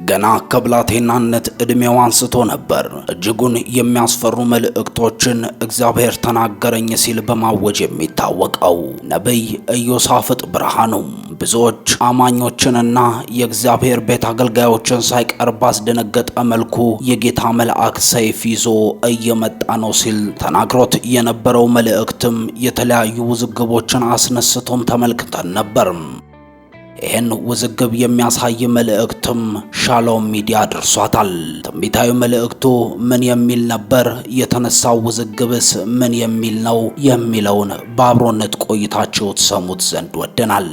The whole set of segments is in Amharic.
ገና ከብላቴናነት እድሜው አንስቶ ነበር እጅጉን የሚያስፈሩ መልእክቶችን እግዚአብሔር ተናገረኝ ሲል በማወጅ የሚታወቀው ነብይ ኢዮሳፍጥ ብርሃኑ ብዙዎች አማኞችንና የእግዚአብሔር ቤት አገልጋዮችን ሳይቀር ባስደነገጠ መልኩ የጌታ መልአክ ሰይፍ ይዞ እየመጣ ነው ሲል ተናግሮት የነበረው መልእክትም የተለያዩ ውዝግቦችን አስነስቶም ተመልክተን ነበር። ይህን ውዝግብ የሚያሳይ መልእክትም ሻሎም ሚዲያ ደርሷታል። ትንቢታዊ መልእክቱ ምን የሚል ነበር? የተነሳው ውዝግብስ ምን የሚል ነው? የሚለውን በአብሮነት ቆይታችሁ ተሰሙት ዘንድ ወደናል።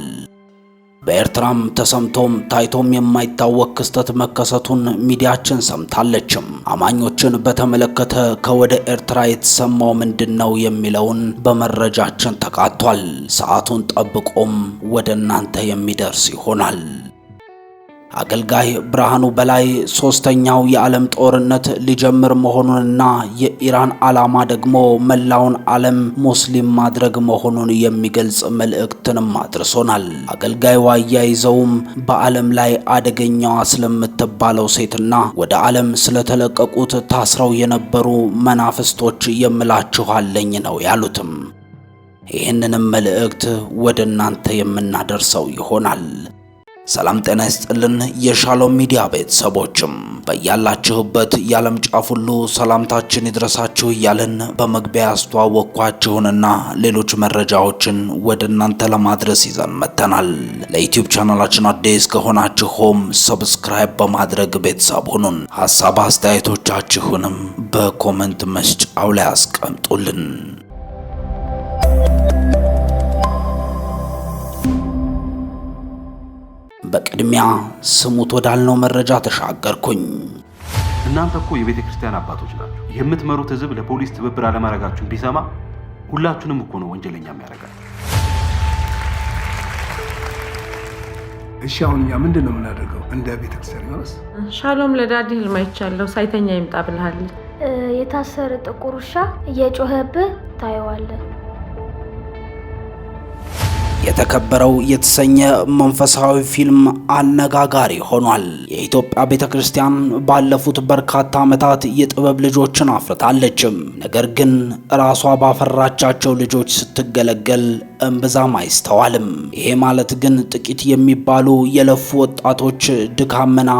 በኤርትራም ተሰምቶም ታይቶም የማይታወቅ ክስተት መከሰቱን ሚዲያችን ሰምታለችም። አማኞችን በተመለከተ ከወደ ኤርትራ የተሰማው ምንድነው የሚለውን በመረጃችን ተካቷል። ሰዓቱን ጠብቆም ወደ እናንተ የሚደርስ ይሆናል። አገልጋይ ብርሃኑ በላይ ሶስተኛው የዓለም ጦርነት ሊጀምር መሆኑንና የኢራን ዓላማ ደግሞ መላውን ዓለም ሙስሊም ማድረግ መሆኑን የሚገልጽ መልእክትንም አድርሶናል። አገልጋዩ አያይዘውም በዓለም ላይ አደገኛዋ ስለምትባለው ሴትና ወደ ዓለም ስለተለቀቁት ታስረው የነበሩ መናፍስቶች የምላችኋለኝ ነው ያሉትም። ይህንንም መልእክት ወደ እናንተ የምናደርሰው ይሆናል። ሰላም ጤና ይስጥልን የሻሎም ሚዲያ ቤተሰቦችም በያላችሁበት የዓለም ጫፍ ሁሉ ሰላምታችን ይድረሳችሁ እያልን በመግቢያ ያስተዋወቅኳችሁንና ሌሎች መረጃዎችን ወደ እናንተ ለማድረስ ይዘን መጥተናል። ለዩቲዩብ ቻናላችን አዲስ ከሆናችሁም ሰብስክራይብ በማድረግ ቤተሰብ ሁኑን። ሐሳብ አስተያየቶቻችሁንም በኮሜንት መስጫው ላይ አስቀምጡልን። በቅድሚያ ስሙት ወዳልነው መረጃ ተሻገርኩኝ። እናንተ እኮ የቤተ ክርስቲያን አባቶች ናችሁ። የምትመሩት ሕዝብ ለፖሊስ ትብብር አለማድረጋችሁን ቢሰማ ሁላችሁንም እኮ ነው ወንጀለኛ የሚያደርጋል። እሺ አሁን እኛ ምንድነው የምናደርገው? እንደ ቤተ ክርስቲያን ይወስ ሻሎም ለዳዲ ህልም አይቻለሁ። ሳይተኛ ይምጣ ብለሃል። የታሰረ ጥቁር ውሻ እየጮኸብህ ታየዋለህ። የተከበረው የተሰኘ መንፈሳዊ ፊልም አነጋጋሪ ሆኗል። የኢትዮጵያ ቤተክርስቲያን ባለፉት በርካታ ዓመታት የጥበብ ልጆችን አፍርታለችም። ነገር ግን ራሷ ባፈራቻቸው ልጆች ስትገለገል እምብዛም አይስተዋልም። ይሄ ማለት ግን ጥቂት የሚባሉ የለፉ ወጣቶች ድካምና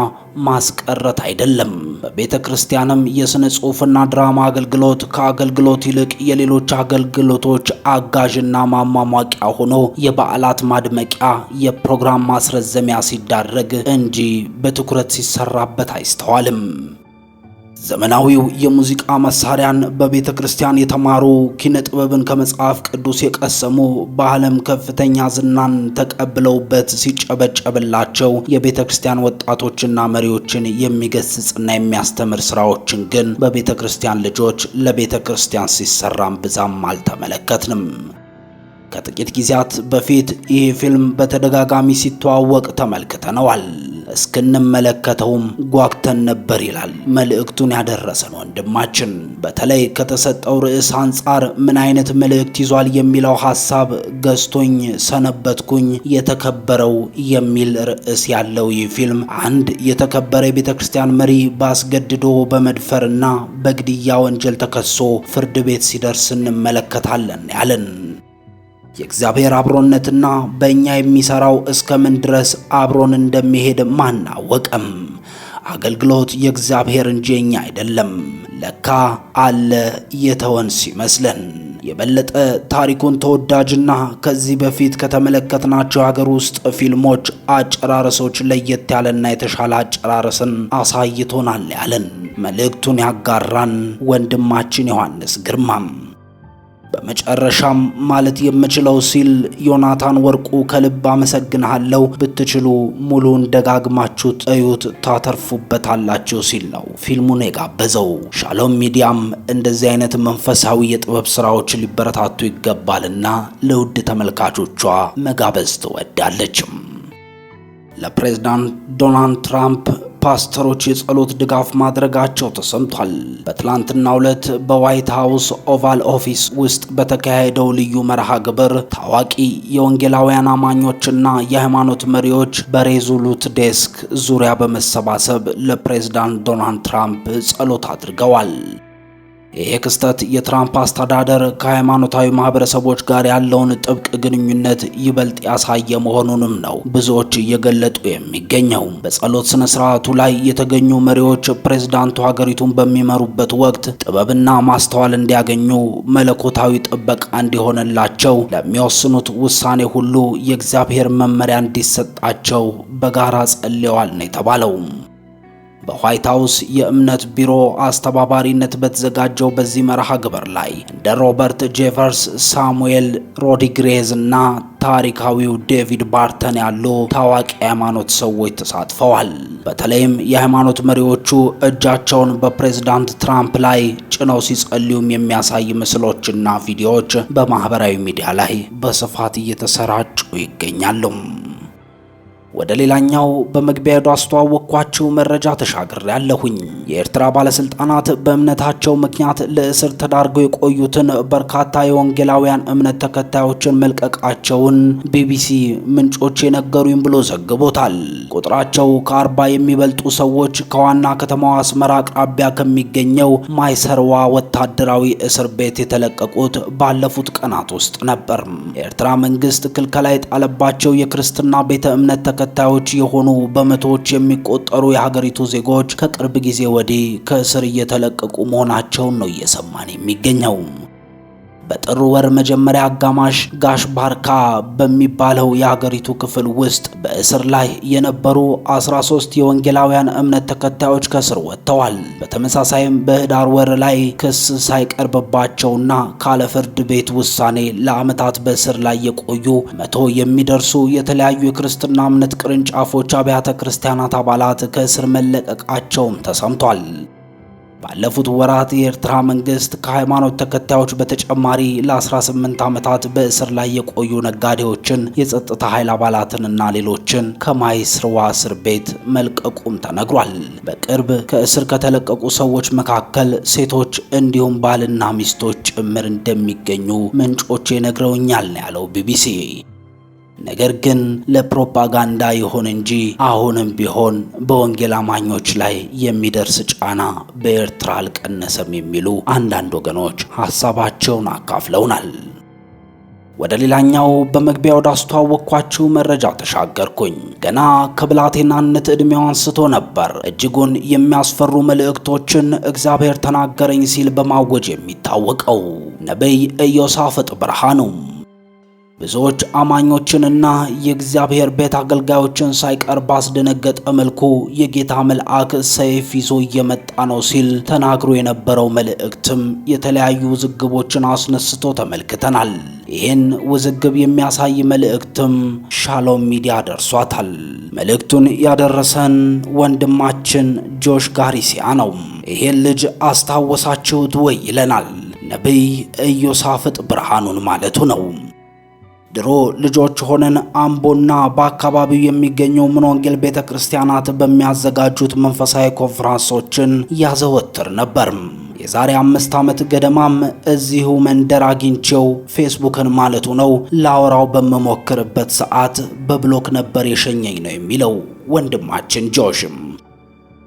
ማስቀረት አይደለም። በቤተ ክርስቲያንም የሥነ ጽሑፍና ድራማ አገልግሎት ከአገልግሎት ይልቅ የሌሎች አገልግሎቶች አጋዥና ማሟሟቂያ ሆኖ የበዓላት ማድመቂያ፣ የፕሮግራም ማስረዘሚያ ሲዳረግ እንጂ በትኩረት ሲሰራበት አይስተዋልም። ዘመናዊው የሙዚቃ መሳሪያን በቤተ ክርስቲያን የተማሩ ኪነ ጥበብን ከመጽሐፍ ቅዱስ የቀሰሙ በዓለም ከፍተኛ ዝናን ተቀብለውበት ሲጨበጨብላቸው የቤተ ክርስቲያን ወጣቶችና መሪዎችን የሚገስጽና የሚያስተምር ስራዎችን ግን በቤተ ክርስቲያን ልጆች ለቤተ ክርስቲያን ሲሰራም ብዛም አልተመለከትንም። ከጥቂት ጊዜያት በፊት ይህ ፊልም በተደጋጋሚ ሲተዋወቅ ተመልክተነዋል። እስክንመለከተውም ጓግተን ነበር ይላል መልእክቱን ያደረሰን ወንድማችን። በተለይ ከተሰጠው ርዕስ አንጻር ምን አይነት መልእክት ይዟል የሚለው ሐሳብ ገዝቶኝ ሰነበትኩኝ። የተከበረው የሚል ርዕስ ያለው ይህ ፊልም አንድ የተከበረ የቤተክርስቲያን መሪ ባስገድዶ በመድፈርና በግድያ ወንጀል ተከሶ ፍርድ ቤት ሲደርስ እንመለከታለን ያለን። የእግዚአብሔር አብሮነትና በእኛ የሚሰራው እስከምን ድረስ አብሮን እንደሚሄድ ማናወቀም። አገልግሎት የእግዚአብሔር እንጂ የኛ አይደለም። ለካ አለ የተወን ሲመስለን። የበለጠ ታሪኩን ተወዳጅና ከዚህ በፊት ከተመለከትናቸው ሀገር ውስጥ ፊልሞች አጨራረሶች ለየት ያለና የተሻለ አጨራረስን አሳይቶናል ያለን መልእክቱን ያጋራን ወንድማችን ዮሐንስ ግርማም በመጨረሻም ማለት የምችለው ሲል ዮናታን ወርቁ ከልብ አመሰግናለሁ፣ ብትችሉ ሙሉን ደጋግማችሁ እዩት ታተርፉበታላችሁ ሲል ነው ፊልሙን የጋበዘው። ሻሎም ሚዲያም እንደዚህ አይነት መንፈሳዊ የጥበብ ስራዎች ሊበረታቱ ይገባልና ለውድ ተመልካቾቿ መጋበዝ ትወዳለችም። ለፕሬዝዳንት ዶናልድ ትራምፕ ፓስተሮች የጸሎት ድጋፍ ማድረጋቸው ተሰምቷል። በትላንትናው ዕለት በዋይት ሃውስ ኦቫል ኦፊስ ውስጥ በተካሄደው ልዩ መርሃ ግብር ታዋቂ የወንጌላውያን አማኞችና የሃይማኖት መሪዎች በሬዞሉት ዴስክ ዙሪያ በመሰባሰብ ለፕሬዝዳንት ዶናልድ ትራምፕ ጸሎት አድርገዋል። ይህ ክስተት የትራምፕ አስተዳደር ከሃይማኖታዊ ማህበረሰቦች ጋር ያለውን ጥብቅ ግንኙነት ይበልጥ ያሳየ መሆኑንም ነው ብዙዎች እየገለጡ የሚገኘው። በጸሎት ስነ ስርዓቱ ላይ የተገኙ መሪዎች ፕሬዝዳንቱ ሀገሪቱን በሚመሩበት ወቅት ጥበብና ማስተዋል እንዲያገኙ፣ መለኮታዊ ጥበቃ እንዲሆንላቸው፣ ለሚወስኑት ውሳኔ ሁሉ የእግዚአብሔር መመሪያ እንዲሰጣቸው በጋራ ጸልየዋል ነው የተባለው። በዋይት ሃውስ የእምነት ቢሮ አስተባባሪነት በተዘጋጀው በዚህ መርሃ ግብር ላይ እንደ ሮበርት ጄፈርስ፣ ሳሙኤል ሮድሪጌዝ እና ታሪካዊው ዴቪድ ባርተን ያሉ ታዋቂ የሃይማኖት ሰዎች ተሳትፈዋል። በተለይም የሃይማኖት መሪዎቹ እጃቸውን በፕሬዝዳንት ትራምፕ ላይ ጭነው ሲጸልዩም የሚያሳይ ምስሎችና ቪዲዮዎች በማህበራዊ ሚዲያ ላይ በስፋት እየተሰራጩ ይገኛሉ። ወደ ሌላኛው በመግቢያው አስተዋወቅኳችሁ መረጃ ተሻግሬያለሁኝ። የኤርትራ ባለስልጣናት በእምነታቸው ምክንያት ለእስር ተዳርገው የቆዩትን በርካታ የወንጌላውያን እምነት ተከታዮችን መልቀቃቸውን ቢቢሲ ምንጮች የነገሩኝ ብሎ ዘግቦታል። ቁጥራቸው ከ40 የሚበልጡ ሰዎች ከዋና ከተማዋ አስመራ አቅራቢያ ከሚገኘው ማይሰርዋ ወታደራዊ እስር ቤት የተለቀቁት ባለፉት ቀናት ውስጥ ነበር። የኤርትራ መንግስት ክልከላ የጣለባቸው የክርስትና ቤተ እምነት ተከታዮች የሆኑ በመቶዎች የሚቆጠሩ የሀገሪቱ ዜጎች ከቅርብ ጊዜ ወዲህ ከእስር እየተለቀቁ መሆናቸውን ነው እየሰማን የሚገኘው። በጥር ወር መጀመሪያ አጋማሽ ጋሽ ባርካ በሚባለው የሀገሪቱ ክፍል ውስጥ በእስር ላይ የነበሩ 13 የወንጌላውያን እምነት ተከታዮች ከእስር ወጥተዋል። በተመሳሳይም በህዳር ወር ላይ ክስ ሳይቀርብባቸውና ካለ ፍርድ ቤት ውሳኔ ለዓመታት በእስር ላይ የቆዩ 100 የሚደርሱ የተለያዩ የክርስትና እምነት ቅርንጫፎች አብያተ ክርስቲያናት አባላት ከእስር መለቀቃቸውም ተሰምቷል። ባለፉት ወራት የኤርትራ መንግስት ከሃይማኖት ተከታዮች በተጨማሪ ለ18 ዓመታት በእስር ላይ የቆዩ ነጋዴዎችን፣ የጸጥታ ኃይል አባላትንና ሌሎችን ከማይስርዋ እስር ቤት መልቀቁም ተነግሯል። በቅርብ ከእስር ከተለቀቁ ሰዎች መካከል ሴቶች እንዲሁም ባልና ሚስቶች ጭምር እንደሚገኙ ምንጮቼ ነግረውኛል ነው ያለው ቢቢሲ። ነገር ግን ለፕሮፓጋንዳ ይሁን እንጂ አሁንም ቢሆን በወንጌል አማኞች ላይ የሚደርስ ጫና በኤርትራ አልቀነሰም የሚሉ አንዳንድ ወገኖች ሐሳባቸውን አካፍለውናል። ወደ ሌላኛው በመግቢያው አስተዋወቅኳችሁ መረጃ ተሻገርኩኝ። ገና ከብላቴናነት ዕድሜው አንስቶ ነበር እጅጉን የሚያስፈሩ መልእክቶችን እግዚአብሔር ተናገረኝ ሲል በማወጅ የሚታወቀው ነቢይ ኢዮሳፍጥ ብርሃኑ ብዙዎች አማኞችንና የእግዚአብሔር ቤት አገልጋዮችን ሳይቀር ባስደነገጠ መልኩ የጌታ መልአክ ሰይፍ ይዞ እየመጣ ነው ሲል ተናግሮ የነበረው መልእክትም የተለያዩ ውዝግቦችን አስነስቶ ተመልክተናል። ይህን ውዝግብ የሚያሳይ መልእክትም ሻሎም ሚዲያ ደርሷታል። መልእክቱን ያደረሰን ወንድማችን ጆሽ ጋሪሲያ ነው። ይሄን ልጅ አስታወሳችሁት ወይ ይለናል። ነቢይ ኢዮሳፍጥ ብርሃኑን ማለቱ ነው። ድሮ ልጆች ሆነን አምቦና በአካባቢው የሚገኙ ምን ወንጌል ቤተክርስቲያናት በሚያዘጋጁት መንፈሳዊ ኮንፈረንሶችን ያዘወትር ነበር። የዛሬ 5 ዓመት ገደማም እዚሁ መንደር አግኝቼው ፌስቡክን ማለቱ ነው ላወራው በመሞክርበት ሰዓት በብሎክ ነበር የሸኘኝ ነው የሚለው ወንድማችን ጆሽም።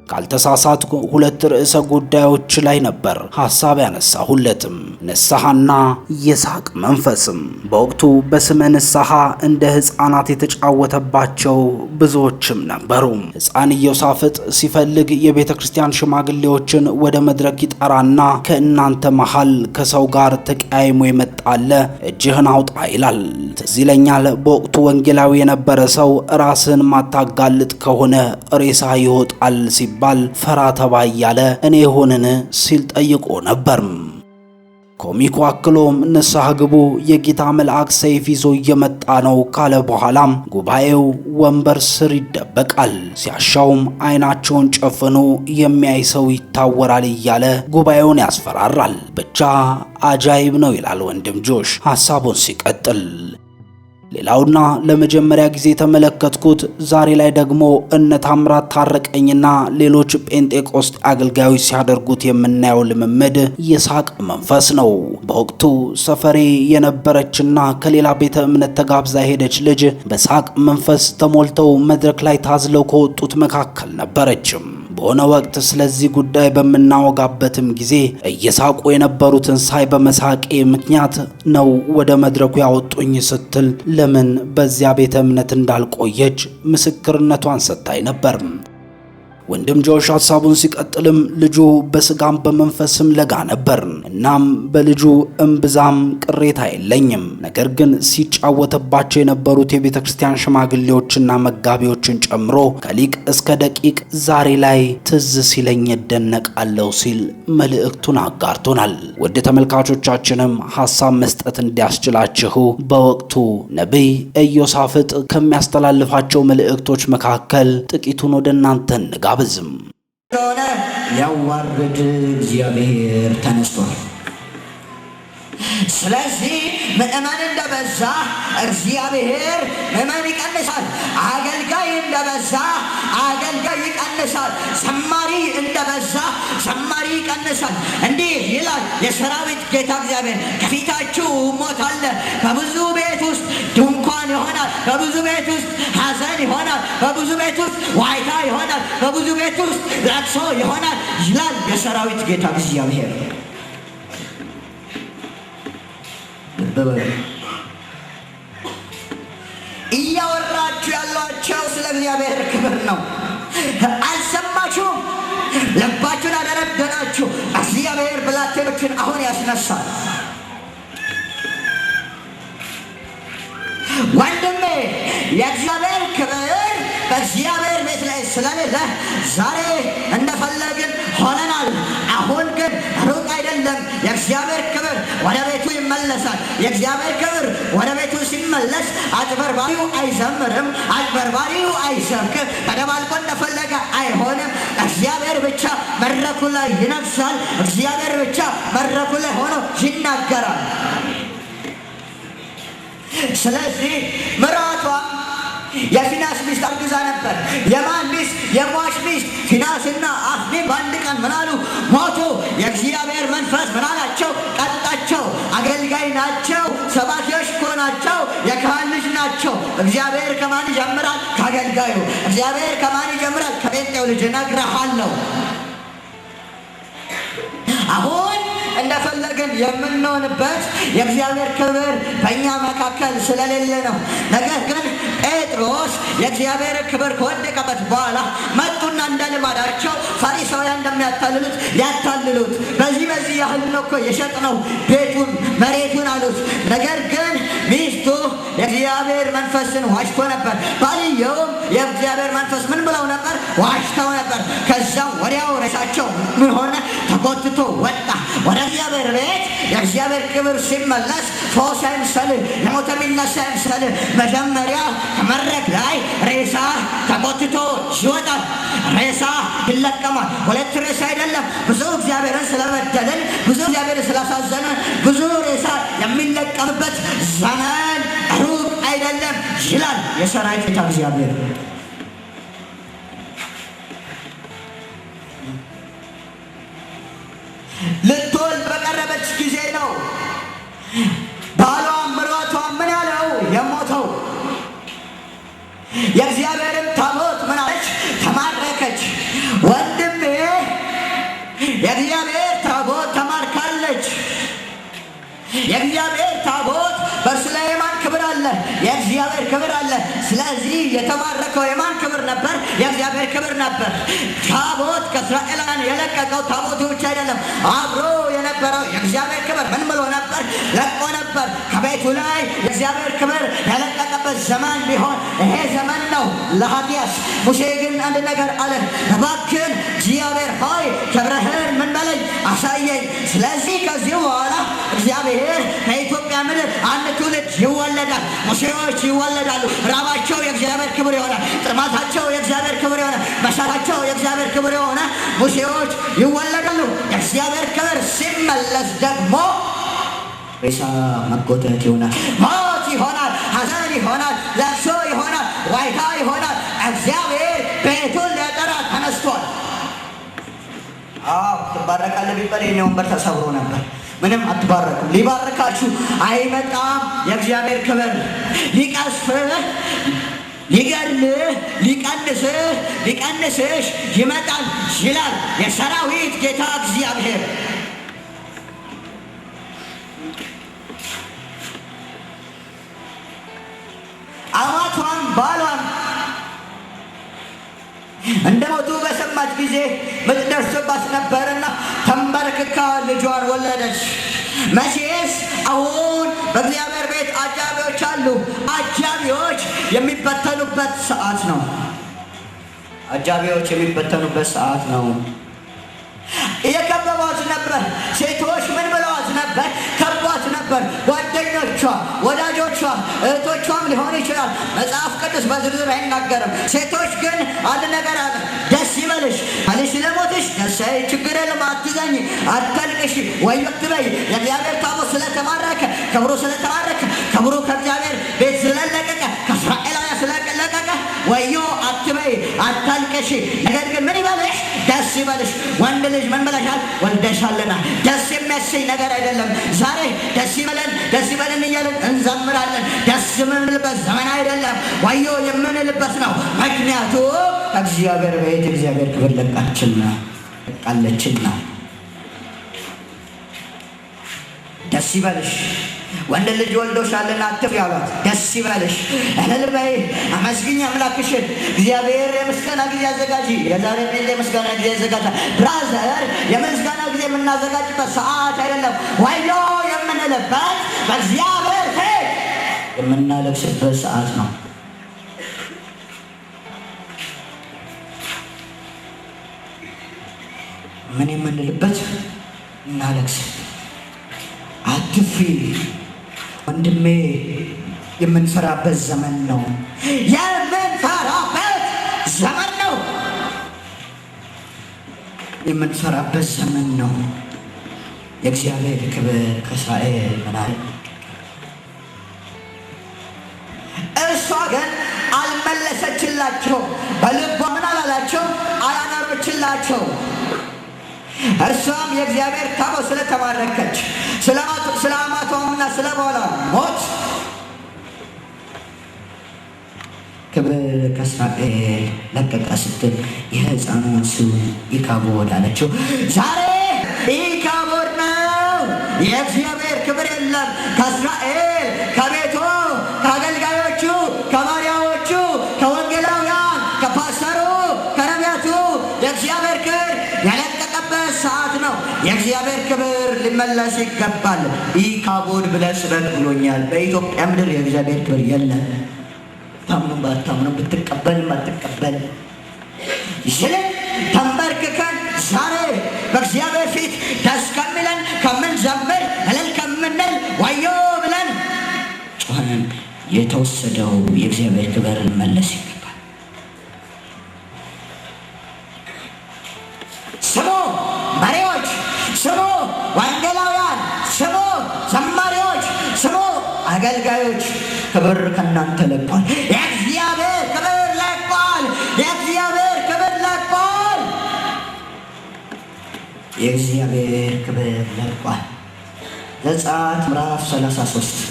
ካልተሳሳትኩ 2 ርዕሰ ጉዳዮች ላይ ነበር ሐሳብ ያነሳሁለትም፣ ንስሐና የሳቅ መንፈስም። በወቅቱ በስመ ንስሐ እንደ ሕፃናት የተጫወተባቸው ብዙዎችም ነበሩ። ሕፃን ኢዮሳፍጥ ሲፈልግ የቤተ ክርስቲያን ሽማግሌዎችን ወደ መድረክ ይጠራና ከእናንተ መሃል ከሰው ጋር ተቀያይሞ የመጣለ እጅህን አውጣ ይላል። ትዝ ይለኛል በወቅቱ ወንጌላዊ የነበረ ሰው ራስን ማታጋልጥ ከሆነ ሬሳ ይወጣል ሲባል ፈራ ተባ እያለ እኔ ሆንን ሲል ጠይቆ ነበር። ኮሚኩ አክሎም ንስሐ ግቡ የጌታ መልአክ ሰይፍ ይዞ እየመጣ ነው ካለ በኋላም ጉባኤው ወንበር ስር ይደበቃል፣ ሲያሻውም አይናቸውን ጨፍኑ የሚያይ ሰው ይታወራል እያለ ጉባኤውን ያስፈራራል። ብቻ አጃይብ ነው ይላል ወንድም ጆሽ ሐሳቡን ሲቀጥል። ሌላውና ለመጀመሪያ ጊዜ ተመለከትኩት ዛሬ ላይ ደግሞ እነ ታምራት ታረቀኝና ሌሎች ጴንጤቆስጥ አገልጋዮች ሲያደርጉት የምናየው ልምምድ የሳቅ መንፈስ ነው። በወቅቱ ሰፈሬ የነበረችና ከሌላ ቤተ እምነት ተጋብዛ ሄደች ልጅ በሳቅ መንፈስ ተሞልተው መድረክ ላይ ታዝለው ከወጡት መካከል ነበረችም። በሆነ ወቅት ስለዚህ ጉዳይ በምናወጋበትም ጊዜ እየሳቁ የነበሩትን ሳይ በመሳቄ ምክንያት ነው ወደ መድረኩ ያወጡኝ ስትል ለምን በዚያ ቤተ እምነት እንዳልቆየች ምስክርነቷን ሰጥታኝ ነበር። ወንድም ጆሽ ሐሳቡን ሲቀጥልም ልጁ በስጋም በመንፈስም ለጋ ነበር። እናም በልጁ እምብዛም ቅሬታ የለኝም። ነገር ግን ሲጫወተባቸው የነበሩት የቤተ ክርስቲያን ሽማግሌዎችና መጋቢዎችን ጨምሮ ከሊቅ እስከ ደቂቅ ዛሬ ላይ ትዝ ሲለኝ እደነቃለሁ ሲል መልእክቱን አጋርቶናል። ወደ ተመልካቾቻችንም ሐሳብ መስጠት እንዲያስችላችሁ በወቅቱ ነቢይ ኢዮሳፍጥ ከሚያስተላልፋቸው መልእክቶች መካከል ጥቂቱን ወደ እናንተ እንጋብዝ። ያዋርድ እግዚአብሔር ተነስቷል። ስለዚህ ምእመን እንደበዛ እግዚአብሔር ምእመን ይቀንሳል። አገልጋይ እንደበዛ አገልጋይ ይቀንሳል። ዘማሪ እንደበዛ ዘማሪ ይቀንሳል። እንዲህ ይላል የሰራዊት ጌታ እግዚአብሔር፣ ከፊታችሁ ሞት አለ፣ በብዙ ቤት ውስጥ ድንኳን ይሆናል፣ በብዙ ቤት ውስጥ ሐዘን ይሆናል፣ በብዙ ቤት ውስጥ ዋይታ ይሆናል፣ በብዙ ቤት ውስጥ ለቅሶ ይሆናል ይላል የሰራዊት ጌታ እግዚአብሔር። እያወራችሁ ያሏቸው ስለ እግዚአብሔር ክብር ነው። አልሰማችሁም? ልባችሁን አደረደናችሁ። እግዚአብሔር ብላቴኖችን አሁን ያስነሳል። ወንድሜ የእግዚአብሔር ክብር በእግዚአብሔር ቤት ላይ ስለሌለ ዛሬ እንደፈለግን ሆነናል። አሁን ግን ሩቅ አይደለም። የእግዚአብሔር ክብር ወደ ቤቱ ይመለሳል። የእግዚአብሔር ክብር ወደ ቤቱ ሲመለስ አጭበርባሪው አይዘምርም፣ አጭበርባሪው አይሰብክም፣ ተደባልቆ እንደፈለገ አይሆንም። እግዚአብሔር ብቻ መድረኩ ላይ ይነግሳል። እግዚአብሔር ብቻ መድረኩ ላይ ሆኖ ይናገራል። ስለዚህ ምራቷ የፊናስ ሚስት አርግዛ ነበር። የማን ሚስት? የሟች ሚስት። ፊናስና አፍኒን በአንድ ቀን ምናሉ? ሞቱ። የእግዚአብሔር መንፈስ ምናላቸው? ቀጣቸው። አገልጋይ ናቸው፣ ሰባኪዎች እኮ ናቸው፣ የካህን ልጅ ናቸው። እግዚአብሔር ከማን ይጀምራል? ከአገልጋዩ። እግዚአብሔር ከማን ይጀምራል? ከጴንጤው ልጅ። እነግርሃለሁ አሁን እንደፈለግን የምንሆንበት የእግዚአብሔር ክብር በእኛ መካከል ስለሌለ ነው። ነገር ግን ጴጥሮስ የእግዚአብሔር ክብር ከወደቀበት በኋላ መጡና እንደ ልማዳቸው ፈሪሳውያን እንደሚያታልሉት ሊያታልሉት በዚህ ያህል ነው እኮ የሸጥነው ቤቱን መሬቱን አሉት። ነገር ግን ሚስቱ የእግዚአብሔር መንፈስን ዋሽቶ ነበር። ባልየውም የእግዚአብሔር መንፈስ ምን ብለው ነበር? ዋሽተው ነበር። ከዛም ወዲያው ሬሳቸው ምን ሆነ? ተጎትቶ ወጣ። ወደ እግዚአብሔር ቤት የእግዚአብሔር ክብር ሲመለስ ፈውስ አይምሰል፣ የሞተ የሚነሳ አይምሰል። መጀመሪያ ከመድረክ ላይ ሬሳ ተጎትቶ ይወጣል። ሬሳ ይለቀማል። ሁለት ሬሳ አይደለም። ብዙ እግዚአብሔርን ስለበደልን፣ ብዙ እግዚአብሔርን ስላሳዘንን ብዙ ሬሳ የሚለቀምበት ዘመን ሩቅ አይደለም ይላል የሰራዊት ጌታ እግዚአብሔር። ልትወልድ በቀረበች ጊዜ ነው ባሏ ምራቷ ምን ያለው የሞተው። የእግዚአብሔርን ታቦት ምን አለች? ተማረከች። ወንድሜ የእግዚአብሔር ታቦት ተማርካለች። የእግዚአብሔር ታቦት በእርሱ ላይ የማን ክብር አለ? የእግዚአብሔር ክብር አለ። ስለዚህ የተማረከው የማን ክብር ነበር? የእግዚአብሔር ክብር ነበር። ታቦት ከእስራኤላውያን የለቀቀው ታቦቱ ብቻ አይደለም፣ አብሮ የነበረው የእግዚአብሔር ክብር ምን ብሎ ነበር? ለቆ ነበር። ከቤቱ ላይ የእግዚአብሔር ክብር ያለቀቀበት ዘመን ቢሆን ይሄ ዘመን ነው ለኃጢአት። ሙሴ ግን አንድ ነገር አለ፣ እባክህን እግዚአብሔር ሆይ ክብርህን ምን በለኝ አሳየኝ። ስለዚህ ከዚህ በኋላ እግዚአብሔር ከኢትዮጵያ ምድር አንድ ትውልድ ይወለዳል። ሙሴዎች ይወለዳሉ። ራባቸው የእግዚአብሔር ክብር ይሆናል። ጥማታቸው የእግዚአብሔር ክብር ይሆናል። መሻታቸው የእግዚአብሔር ክብር የሆነ ሙሴዎች ይወለዳሉ። የእግዚአብሔር ክብር ሲመለስ ደግሞ ሬሳ መጎተት ይሆናል፣ ሞት ይሆናል፣ ሐዘን ይሆናል፣ ለቅሶ ይሆናል፣ ዋይታ ይሆናል። እግዚአብሔር ቤቱን ሊያጠራ ተነስቷል። ትባረካለህ ቢባል የኔ ወንበር ተሰብሮ ነበር። ምንም አትባረኩም። ሊባርካችሁ አይመጣም። የእግዚአብሔር ክብር ሊቀስፍህ፣ ሊገድልህ፣ ሊቀንስሽ ይመጣል ይላል የሰራዊት ጌታ እግዚአብሔር። አማቷም ባሏም እንደ ሞቱ በሰማች ጊዜ ምጥ ደርሶባት ነበርና ተንበርክካ ልጇን ወለደች። መቼስ አሁን በእግዚአብሔር ቤት አጃቢዎች አሉ። አጃቢዎች የሚበተኑበት ሰዓት ነው። አጃቢዎች የሚበተኑበት ሰዓት ነው። እየከበቧት ነበር። ሴቶች ምን ብለዋት ነበር? ከቧት ነበር። ጓደኞቿ፣ ወዳጆቿ፣ እህቶቿም ሊሆን ይችላል። መጽሐፍ ቅዱስ በዝርዝር አይናገርም። ሴቶች ግን አንድ ነገር አለ። ደስ ይበልሽ፣ ባልሽ ስለሞትሽ ደስ ይበልሽ፣ ችግር የለም፣ አትዘኝ፣ አታልቅሽ፣ ወዮ አትበይ። የእግዚአብሔር ታቦት ስለተማረከ፣ ክብሩ ስለተማረከ፣ ክብሩ ከእግዚአብሔር ቤት ስለለቀቀ፣ ከእስራኤላውያን ስለለቀቀ ወዮ አትበይ፣ አታልቅሽ። ነገር ግን ምን ይበልሽ? ደስ ይበልሽ። ወንድ ልጅ ምን ብለሻል? ወልደሻልና። ደስ የሚያሰኝ ነገር አይደለም። ዛሬ ደስ ይበለን እያለን እንዘምራለን። ደስ የምንልበት ዘመን አይደለም፣ ወዮ የምንልበት ነው። ምክንያቱ እግዚአብሔር ቤት እግዚአብሔር ክብር ለቃለችና። ደስ ይበልሽ፣ ወንድ ልጅ ወልዶሻልና አትፍሪ አሏት። ደስ ይበልሽ፣ እልል በይ፣ አመስግኝ አምላክሽን። እግዚአብሔር የምስጋና ጊዜ አዘጋጂ። የዛሬ የምስጋና ጊዜ አዘጋጃ ብራዘር፣ የምስጋና ጊዜ የምናዘጋጅበት ሰዓት አይደለም፣ ወዮ የምንልበት በእግዚአብሔር ፊት የምናለቅስበት ሰዓት ነው። ምን የምንልበት? እናለቅስ። አትፍሪ ወንድሜ፣ የምንፈራበት ዘመን ነው። የምንፈራበት ዘመን ነው። የምንፈራበት ዘመን ነው። የእግዚአብሔር ክብር ከእስራኤል መናል። እርሷ ግን አልመለሰችላቸው። በልቧ ምን አላላቸው? አላኖረችላቸው። እርሷም የእግዚአብሔር ታቦት ስለተማረከች ስለ አማቷና ስለ ባሏ ሞት ክብር ከእስራኤል ለቀቀ ስትል የሕፃኑን ስም ኢካቦድ አለችው። ዛሬ ኢካቦድ ነው። የእግዚአብሔር ክብር የለም። ከእስራኤል ከቤቱ፣ ከአገልጋዮቹ፣ ከባሪያዎቹ፣ ከወንጌላውያን፣ ከፓስተሩ፣ ከነቢያቱ የእግዚአብሔር ክብር ያለቀቀበት ሰዓት ነው። የእግዚአብሔር ክብር ሊመለስ ይገባል። ኢካቦድ ብለህ ስበክ ብሎኛል። በኢትዮጵያ ምድር የእግዚአብሔር ክብር የለም። ታምኑ ባታምኑ፣ ብትቀበልም አትቀበል ይችልን ተንበርክከን ዛሬ በእግዚአብሔር ፊት ደስ ከሚለን ከምንዘምር እልል ከምንል ወዮ ብለን ጮኸን የተወሰደው የእግዚአብሔር ክብር ሊመለስ ይገባል። ስሙ መሪዎች፣ ስሙ ወንጌላውያን፣ ስሙ ዘማሪዎች፣ ስሙ አገልጋዮች፣ ክብር ከእናንተ ለቋል። የእግዚአብሔር ክብር ለቋል። የእግዚአብሔር ክብር ለቋል። የእግዚአብሔር ክብር ለቋል። ዘጸአት ምዕራፍ 33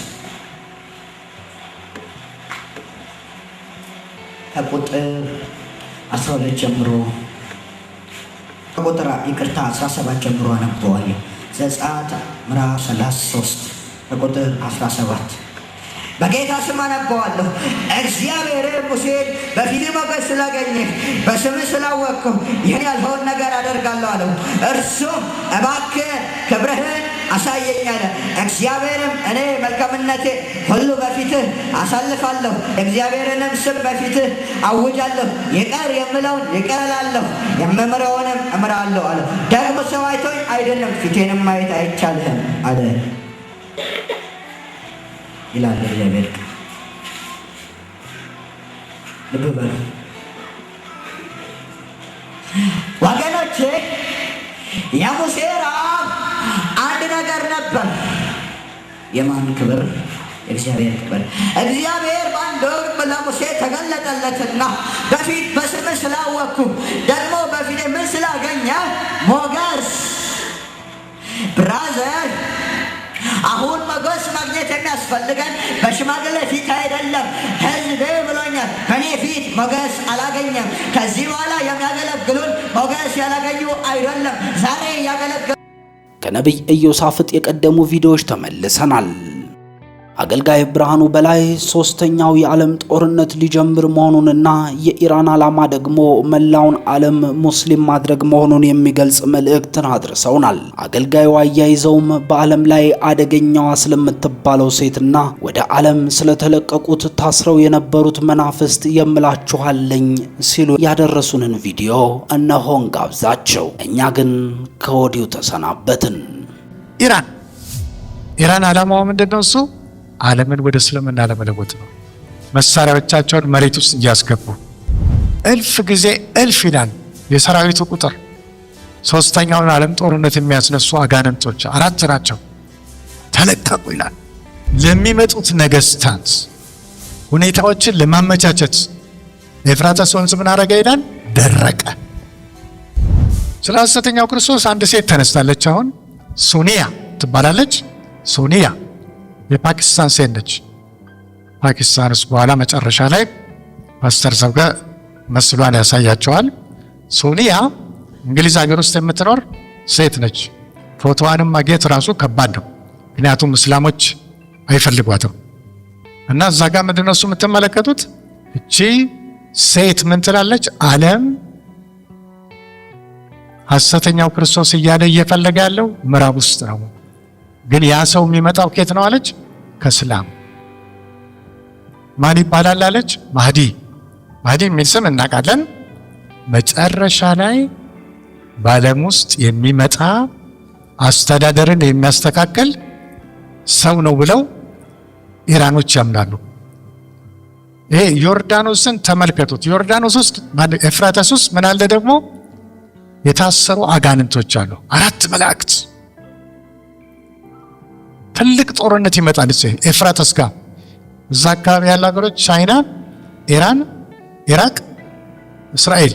ከቁጥር 12 ጀምሮ ከቁጥር 17 ጀምሮ አነበዋለሁ። ዘጸአት ምዕራፍ 33 ከቁጥር 17 በጌታ ስም አነበዋለሁ። እግዚአብሔር ሙሴን በፊት ሞገስ ስላገኘህ በስምህ ስላወቅሁ ይህን ያልኸውን ነገር አደርጋለሁ አለው። እርሱም እባክህ ክብርህን አሳየኝ አለ። እግዚአብሔርም እኔ መልካምነቴ ሁሉ በፊትህ አሳልፋለሁ፣ እግዚአብሔርንም ስም በፊትህ አውጃለሁ። ይቅር የምለውን ይቅር እላለሁ፣ የምምረውንም እምራለሁ አለ። ደግሞ ሰው አይቶኝ አይደለም፣ ፊቴንም ማየት አይቻልህም አለ ይላል እግዚአብሔር። ልብ በሉ ወገኖቼ፣ የሙሴ ራብ አንድ ነገር ነበር። የማን ክብር? እግዚአብሔር ክብር። እግዚአብሔር በአንድ ወቅት ለሙሴ ተገለጠለትና በፊት በስምህ ስላወቅኩ ደግሞ በፊት ምን ስላገኘ ሞገስ ብራዘር አሁን ሞገስ ማግኘት የሚያስፈልገን በሽማግሌ ፊት አይደለም። ሕዝቤ ብሎኛል፣ ከኔ ፊት ሞገስ አላገኘም። ከዚህ በኋላ የሚያገለግሉን ሞገስ ያላገኙ አይደለም፣ ዛሬ ያገለግሉ። ከነቢይ ኢዮሳፍጥ የቀደሙ ቪዲዮዎች ተመልሰናል። አገልጋይ ብርሃኑ በላይ ሶስተኛው የዓለም ጦርነት ሊጀምር መሆኑንና የኢራን ዓላማ ደግሞ መላውን ዓለም ሙስሊም ማድረግ መሆኑን የሚገልጽ መልእክትን አድርሰውናል። አገልጋዩ አያይዘውም በዓለም ላይ አደገኛዋ ስለምትባለው ሴትና ወደ ዓለም ስለተለቀቁት ታስረው የነበሩት መናፍስት የምላችኋለኝ ሲሉ ያደረሱንን ቪዲዮ እነሆን ጋብዛቸው። እኛ ግን ከወዲሁ ተሰናበትን። ኢራን ዓላማዋ ምንድነው? እሱ ዓለምን ወደ እስልምና ለመለወጥ ነው። መሳሪያዎቻቸውን መሬት ውስጥ እያስገቡ እልፍ ጊዜ እልፍ ይላል የሰራዊቱ ቁጥር። ሶስተኛውን ዓለም ጦርነት የሚያስነሱ አጋንንቶች 4 ናቸው። ተለቀቁ ይላል። ለሚመጡት ነገስታት ሁኔታዎችን ለማመቻቸት ኤፍራጥስ ወንዝ ምን አረገ ይላል? ደረቀ። ስለ ሐሰተኛው ክርስቶስ አንድ ሴት ተነስታለች። አሁን ሶኒያ ትባላለች። ሶኒያ የፓኪስታን ሴት ነች። ፓኪስታን ውስጥ በኋላ መጨረሻ ላይ ፓስተር ዘውገ መስሏን ያሳያቸዋል። ሶኒያ እንግሊዝ ሀገር ውስጥ የምትኖር ሴት ነች። ፎቶዋንም ማግኘት ራሱ ከባድ ነው፣ ምክንያቱም እስላሞች አይፈልጓትም። እና እዛ ጋር ምንድነው እሱ የምትመለከቱት? እቺ ሴት ምን ትላለች? ዓለም ሐሰተኛው ክርስቶስ እያለ እየፈለገ ያለው ምዕራብ ውስጥ ነው፣ ግን ያ ሰው የሚመጣው ከየት ነው አለች? ከእስላም። ማን ይባላል አለች? ማህዲ። ማህዲ የሚል ስም እናውቃለን። መጨረሻ ላይ በዓለም ውስጥ የሚመጣ አስተዳደርን የሚያስተካክል ሰው ነው ብለው ኢራኖች ያምናሉ። ይሄ ዮርዳኖስን ተመልከቱት። ዮርዳኖስ ውስጥ ኤፍራጥስ ውስጥ ምን አለ ደግሞ? የታሰሩ አጋንንቶች አሉ። 4 መላእክት። ትልቅ ጦርነት ይመጣል እዚህ ኤፍራጥስ ጋር። እዛ አካባቢ ያሉ ሀገሮች ቻይና፣ ኢራን፣ ኢራቅ፣ እስራኤል፣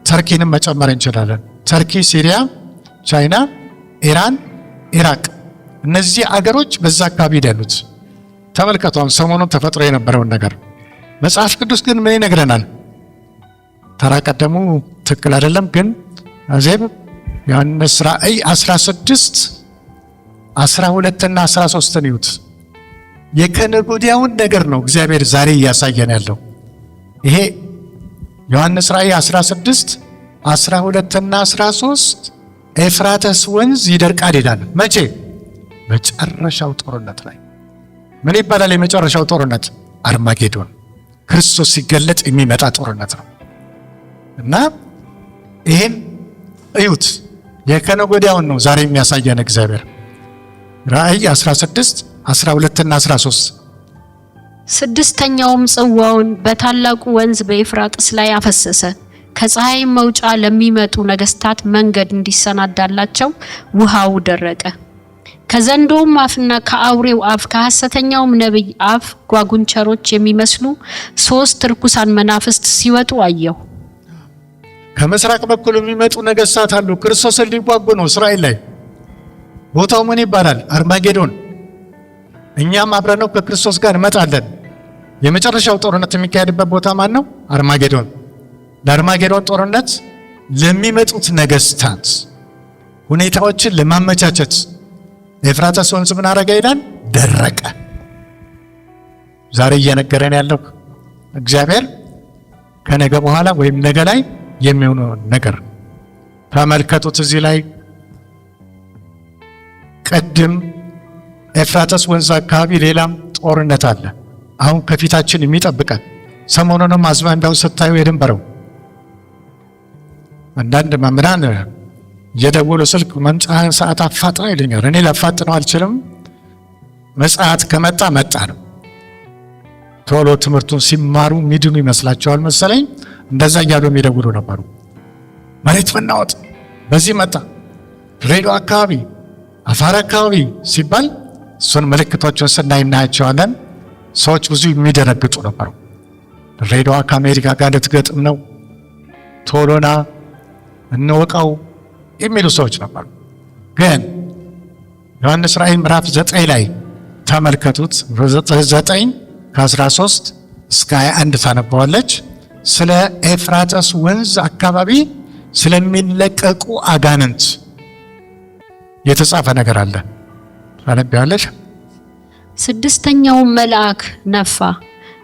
ተርኪንም መጨመር እንችላለን። ተርኪ፣ ሲሪያ፣ ቻይና፣ ኢራን፣ ኢራቅ፣ እነዚህ አገሮች በዛ አካባቢ ያሉት። ተመልከቱ ሰሞኑን ተፈጥሮ የነበረውን ነገር። መጽሐፍ ቅዱስ ግን ምን ይነግረናል? ተራ ቀደሙ ትክክል አይደለም፣ ግን አዜብ ዮሐንስ ራእይ 16 12 እና 13 ይዩት። የከነጎዲያውን ነገር ነው እግዚአብሔር ዛሬ እያሳየን ያለው። ይሄ ዮሐንስ ራእይ 16 12 እና 13 ኤፍራጥስ ወንዝ ይደርቃል ይላል። መቼ? መጨረሻው ጦርነት ላይ። ምን ይባላል የመጨረሻው ጦርነት? አርማጌዶን። ክርስቶስ ሲገለጥ የሚመጣ ጦርነት ነው። እና ይሄን እዩት። የከነጎዲያውን ነው ዛሬ የሚያሳየን እግዚአብሔር። ራእይ 16 12 እና 13 ስድስተኛውም ጽዋውን በታላቁ ወንዝ በኤፍራጥስ ላይ አፈሰሰ። ከፀሐይ መውጫ ለሚመጡ ነገስታት መንገድ እንዲሰናዳላቸው ውሃው ደረቀ። ከዘንዶውም አፍና ከአውሬው አፍ ከሐሰተኛውም ነብይ አፍ ጓጉንቸሮች የሚመስሉ 3 ርኩሳን መናፍስት ሲወጡ አየሁ። ከምስራቅ በኩል የሚመጡ ነገስታት አሉ። ክርስቶስን ሊዋጉ ነው እስራኤል ላይ። ቦታው ምን ይባላል? አርማጌዶን። እኛም አብረን ነው ከክርስቶስ ጋር እንመጣለን። የመጨረሻው ጦርነት የሚካሄድበት ቦታ ማን ነው? አርማጌዶን። ለአርማጌዶን ጦርነት ለሚመጡት ነገስታት ሁኔታዎችን ለማመቻቸት ኤፍራጥስ ወንዝ ምን አረገ ይላል? ደረቀ። ዛሬ እየነገረን ያለው እግዚአብሔር ከነገ በኋላ ወይም ነገ ላይ የሚሆነው ነገር ተመልከቱት። እዚህ ላይ ቀድም ኤፍራጥስ ወንዝ አካባቢ ሌላም ጦርነት አለ አሁን ከፊታችን የሚጠብቀን። ሰሞኑንም አዝማሚያው ስታዩ የድንበረው አንዳንድ መምህራን የደወሉ ስልክ መምጫ ሰዓት አፋጥና ይለኛል። እኔ ላፋጥነው አልችልም። መጽሐት ከመጣ መጣ ነው። ቶሎ ትምህርቱን ሲማሩ ሚድኑ ይመስላቸዋል መሰለኝ። እንደዛ እያሉ የሚደውሉ ነበሩ። መሬት መናወጥ በዚህ መጣ፣ ድሬዳዋ አካባቢ፣ አፋር አካባቢ ሲባል እሱን ምልክቶቹን ስናይ እናያቸዋለን። ሰዎች ብዙ የሚደነግጡ ነበሩ። ድሬዳዋ ከአሜሪካ ጋር ልትገጥም ነው፣ ቶሎና እንወቀው የሚሉ ሰዎች ነበሩ። ግን ዮሐንስ ራእይ ምዕራፍ 9 ላይ ተመልከቱት። 9 ከ13 እስከ 21 ታነበዋለች። ስለ ኤፍራጥስ ወንዝ አካባቢ ስለሚለቀቁ አጋንንት የተጻፈ ነገር አለ። ታነቢያለሽ? ስድስተኛውን መልአክ ነፋ፣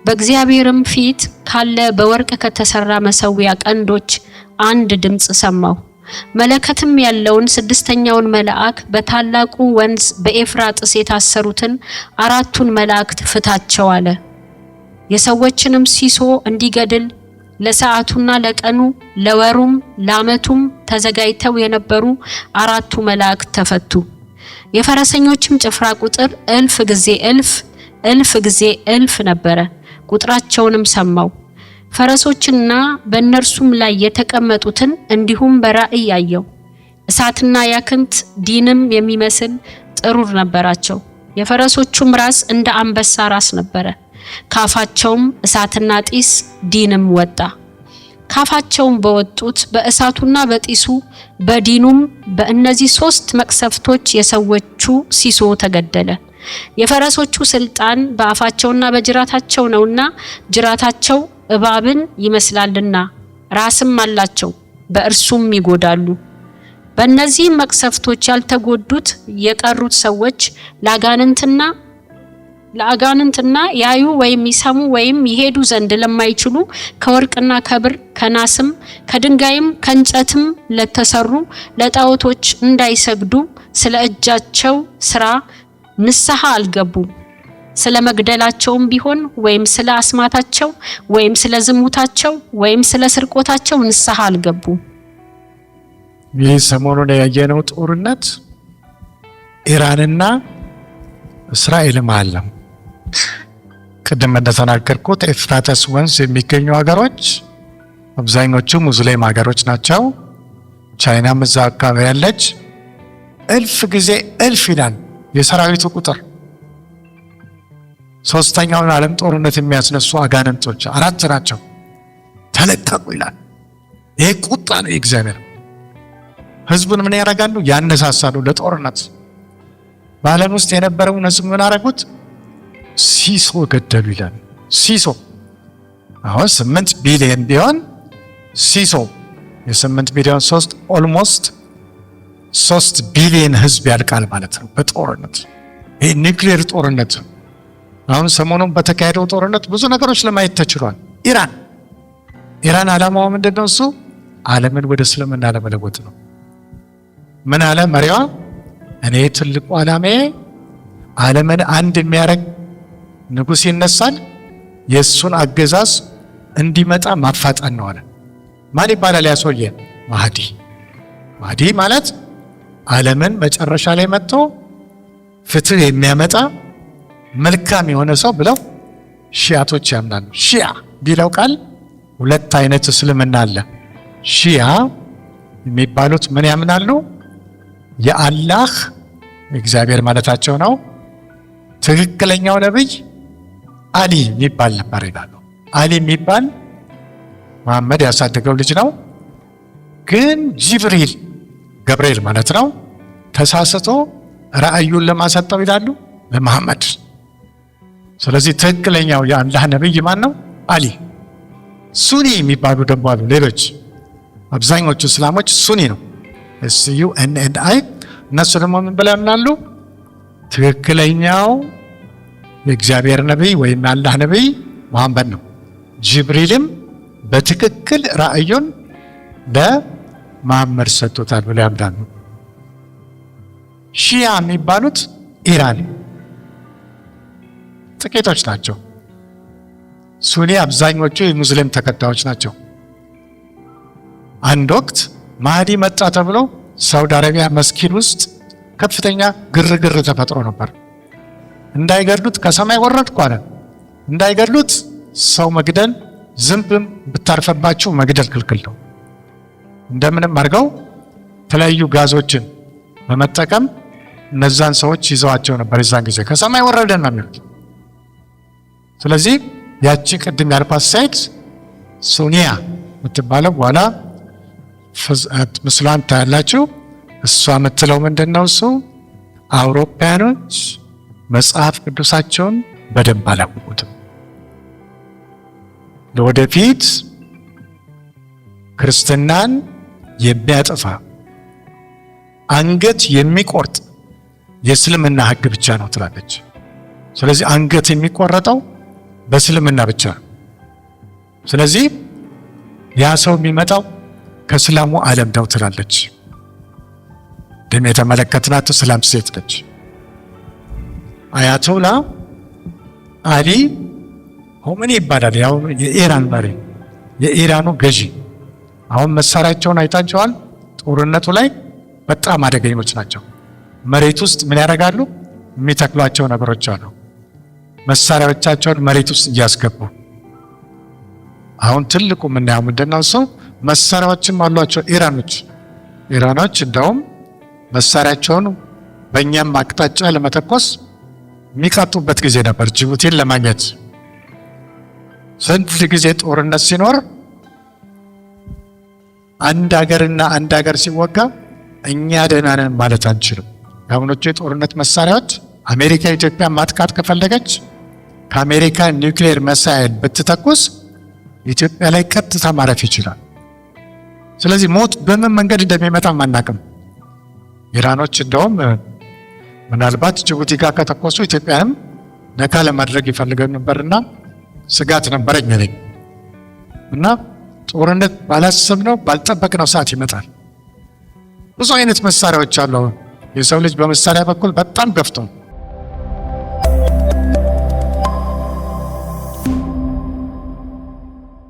በእግዚአብሔርም ፊት ካለ በወርቅ ከተሰራ መሠዊያ ቀንዶች አንድ ድምፅ ሰማሁ። መለከትም ያለውን ስድስተኛውን መልአክ በታላቁ ወንዝ በኤፍራጥስ የታሰሩትን አራቱን መላእክት ፍታቸው አለ። የሰዎችንም ሲሶ እንዲገድል ለሰዓቱና ለቀኑ ለወሩም ለዓመቱም ተዘጋጅተው የነበሩ አራቱ መላእክት ተፈቱ። የፈረሰኞችም ጭፍራ ቁጥር እልፍ ጊዜ እልፍ እልፍ ጊዜ እልፍ ነበረ። ቁጥራቸውንም ሰማው። ፈረሶችና በእነርሱም ላይ የተቀመጡትን እንዲሁም በራእይ አየሁ። እሳትና ያክንት ዲንም የሚመስል ጥሩር ነበራቸው። የፈረሶቹም ራስ እንደ አንበሳ ራስ ነበረ። ካፋቸውም እሳትና ጢስ ዲንም ወጣ። ካፋቸውም በወጡት በእሳቱና በጢሱ በዲኑም በእነዚህ 3 መቅሰፍቶች የሰዎቹ ሲሶ ተገደለ። የፈረሶቹ ስልጣን በአፋቸውና በጅራታቸው ነውና ጅራታቸው እባብን ይመስላልና ራስም አላቸው፣ በእርሱም ይጎዳሉ። በእነዚህም መቅሰፍቶች ያልተጎዱት የቀሩት ሰዎች ለአጋንንትና ያዩ ወይም ይሰሙ ወይም ይሄዱ ዘንድ ለማይችሉ ከወርቅና ከብር ከናስም ከድንጋይም ከእንጨትም ለተሰሩ ለጣዖቶች እንዳይሰግዱ ስለ እጃቸው ስራ ንስሐ አልገቡም። ስለ መግደላቸውም ቢሆን ወይም ስለ አስማታቸው ወይም ስለ ዝሙታቸው ወይም ስለ ስርቆታቸው ንስሐ አልገቡም። ይህ ሰሞኑን ያየነው ጦርነት ኢራንና እስራኤል መሃል ነው። ቅድም እንደተናገርኩት ኤፍራጥስ ወንዝ የሚገኙ ሀገሮች አብዛኞቹ ሙስሊም ሀገሮች ናቸው። ቻይናም እዛ አካባቢ ያለች። እልፍ ጊዜ እልፍ ይላል የሰራዊቱ ቁጥር። ሶስተኛውን ዓለም ጦርነት የሚያስነሱ አጋንንቶች 4 ናቸው። ተለቀቁ ይላል። ይሄ ቁጣ ነው የእግዚአብሔር። ህዝቡን ምን ያደርጋሉ? ያነሳሳሉ ለጦርነት። በዓለም ውስጥ የነበረውን ህዝብ ምን አደረጉት? ሲሶ ገደሉ ይላል። ሲሶ አሁን 8 ቢሊዮን ቢሆን ሲሶ የ8 ቢሊዮን 3 ኦልሞስት 3 ቢሊዮን ህዝብ ያልቃል ማለት ነው በጦርነት። ይሄ ኒውክሌር ጦርነት። አሁን ሰሞኑን በተካሄደው ጦርነት ብዙ ነገሮች ለማየት ተችሏል። ኢራን ዓላማዋ ምንድነው? እሱ ዓለምን ወደ እስልምና ለመለወጥ ነው። ምን አለ መሪዋ? እኔ ትልቁ ዓላማዬ ዓለምን አንድ የሚያደርግ ንጉስ ይነሳል፣ የእሱን አገዛዝ እንዲመጣ ማፋጠን ነው አለ። ማን ይባላል ያ ሰውዬ? ማህዲ ማለት ዓለምን መጨረሻ ላይ መጥቶ ፍትህ የሚያመጣ መልካም የሆነ ሰው ብለው ሺያቶች ያምናሉ። ሺያ ቢለው ቃል 2 አይነት እስልምና አለ። ሺያ የሚባሉት ምን ያምናሉ? የአላህ እግዚአብሔር ማለታቸው ነው። ትክክለኛው ነብይ አሊ የሚባል ነበር ይላሉ። አሊ የሚባል መሐመድ ያሳደገው ልጅ ነው። ግን ጅብሪል ገብርኤል ማለት ነው ተሳስቶ ራእዩን ለማሰጠው ይላሉ ለመሐመድ። ስለዚህ ትክክለኛው የአላህ ነብይ ማን ነው? አሊ። ሱኒ የሚባሉ ደግሞ አሉ ሌሎች። አብዛኞቹ እስላሞች ሱኒ ነው SUNNI። እነሱ ደግሞ ምን ብለው ያምናሉ? ትክክለኛው የእግዚአብሔር ነብይ ወይም የአላህ ነብይ መሐመድ ነው። ጅብሪልም በትክክል ራእዩን ለመሐመድ ሰጥቶታል ብለው ያምናሉ። ሺያ የሚባሉት ኢራን ጥቂቶች ናቸው። ሱኒ አብዛኞቹ የሙስሊም ተከታዮች ናቸው። አንድ ወቅት ማህዲ መጣ ተብሎ ሳውዲ አረቢያ መስጊድ ውስጥ ከፍተኛ ግርግር ተፈጥሮ ነበር። እንዳይገድሉት ከሰማይ ወረድኩ አለ። እንዳይገድሉት ሰው መግደል፣ ዝንብም ብታርፈባችሁ መግደል ክልክል ነው። እንደምንም አድርገው የተለያዩ ጋዞችን በመጠቀም እነዛን ሰዎች ይዘዋቸው ነበር። የዛን ጊዜ ከሰማይ ወረደ ነው የሚሉት። ስለዚህ ያቺ ቅድም ያልኳት ሴት ሶኒያ የምትባለው በኋላ ምስሏን ታያላችሁ። እሷ የምትለው ምንድን ነው? እሱ አውሮፓያኖች መጽሐፍ ቅዱሳቸውን በደንብ አላወቁትም። ለወደፊት ክርስትናን የሚያጠፋ አንገት የሚቆርጥ የእስልምና ሕግ ብቻ ነው ትላለች። ስለዚህ አንገት የሚቆረጠው በእስልምና ብቻ ነው። ስለዚህ ያ ሰው የሚመጣው ከእስላሙ ዓለም ነው ትላለች። ደም የተመለከትናት እስላም ሴት ነች። አያቶላ አሊ ሆሜኒ ይባላል። ያው የኢራን መሪ፣ የኢራኑ ገዢ። አሁን መሳሪያቸውን አይታቸዋል። ጦርነቱ ላይ በጣም አደገኞች ናቸው። መሬት ውስጥ ምን ያደርጋሉ? የሚተክሏቸው ነገሮች አሉ። መሳሪያዎቻቸውን መሬት ውስጥ እያስገቡ አሁን ትልቁ የምናየው ምንድነው? እሱ መሳሪያዎችም አሏቸው ኢራኖች እንደውም መሳሪያቸውን በእኛም አቅጣጫ ለመተኮስ የሚቃጡበት ጊዜ ነበር። ጅቡቲን ለማግኘት ስንት ጊዜ ጦርነት ሲኖር አንድ ሀገርና አንድ ሀገር ሲወጋ እኛ ደህና ነን ማለት አንችልም። የአሁኖቹ የጦርነት መሳሪያዎች አሜሪካ ኢትዮጵያ ማጥቃት ከፈለገች ከአሜሪካ ኒውክሌር መሳይል ብትተኩስ ኢትዮጵያ ላይ ቀጥታ ማረፍ ይችላል። ስለዚህ ሞት በምን መንገድ እንደሚመጣ አናውቅም። ኢራኖች እንደውም ምናልባት ጅቡቲ ጋር ከተኮሱ ኢትዮጵያንም ነካ ለማድረግ ይፈልገው ነበርና ስጋት ነበረኝ ነኝ እና ጦርነት ባላሰብነው ባልጠበቅነው ሰዓት ይመጣል። ብዙ አይነት መሳሪያዎች አሉ። የሰው ልጅ በመሳሪያ በኩል በጣም ገፍቷል።